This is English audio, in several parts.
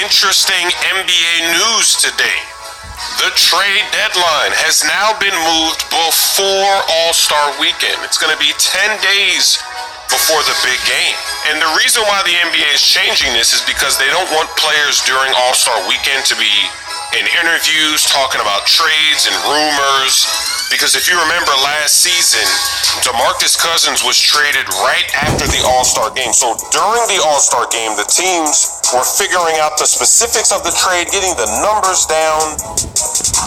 interesting NBA news today. The trade deadline has now been moved before All-Star Weekend. It's going to be 10 days before the big game. And the reason why the NBA is changing this is because they don't want players during All-Star Weekend to be in interviews talking about trades and rumors. Because if you remember last season, DeMarcus Cousins was traded right after the All-Star game. So during the All-Star game, the teams were figuring out the specifics of the trade, getting the numbers down.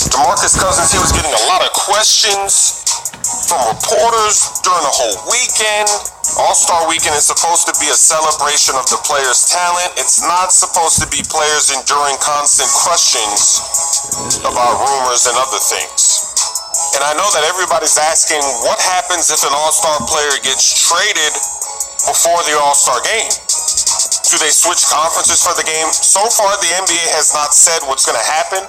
DeMarcus Cousins, he was getting a lot of questions from reporters during the whole weekend. All-Star Weekend is supposed to be a celebration of the players' talent. It's not supposed to be players enduring constant questions about rumors and other things. And I know that everybody's asking, what happens if an All-Star player gets traded before the All-Star game? Do they switch conferences for the game? So far, the NBA has not said what's going to happen,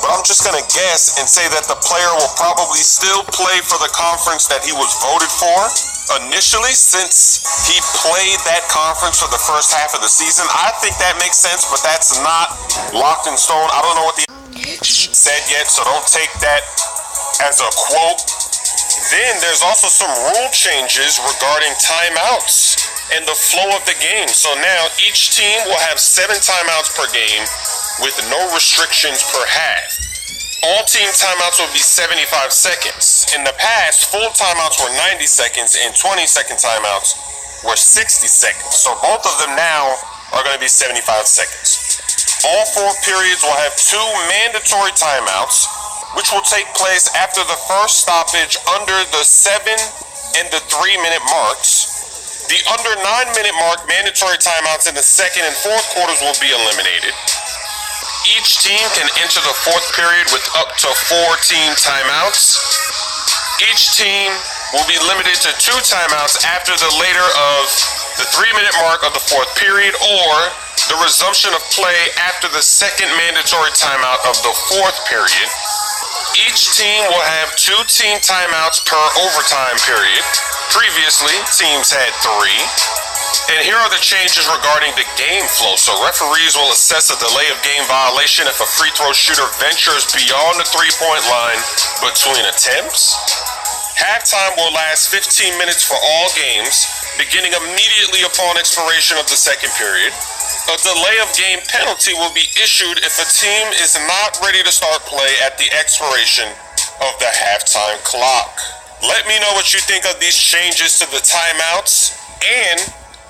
but I'm just going to guess and say that the player will probably still play for the conference that he was voted for initially, since he played that conference for the first half of the season. I think that makes sense, but that's not locked in stone. I don't know what the said yet, so don't take that as a quote. Then there's also some rule changes regarding timeouts and the flow of the game. So now each team will have 7 timeouts per game with no restrictions per half. All team timeouts will be 75 seconds. In the past, full timeouts were 90 seconds and 20-second timeouts were 60 seconds. So both of them now are going to be 75 seconds. All 4 periods will have 2 mandatory timeouts, which will take place after the first stoppage under the 7 and the 3-minute marks. The under 9-minute mark mandatory timeouts in the second and fourth quarters will be eliminated. Each team can enter the fourth period with up to 4 team timeouts. Each team will be limited to 2 timeouts after the later of the 3-minute mark of the fourth period, or the resumption of play after the second mandatory timeout of the fourth period. Each team will have 2 team timeouts per overtime period. Previously, teams had 3. And here are the changes regarding the game flow. So referees will assess a delay of game violation if a free throw shooter ventures beyond the 3-point line between attempts. Halftime will last 15 minutes for all games, beginning immediately upon expiration of the second period. A delay of game penalty will be issued if a team is not ready to start play at the expiration of the halftime clock. Let me know what you think of these changes to the timeouts and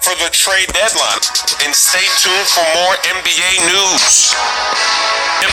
for the trade deadline. And stay tuned for more NBA news.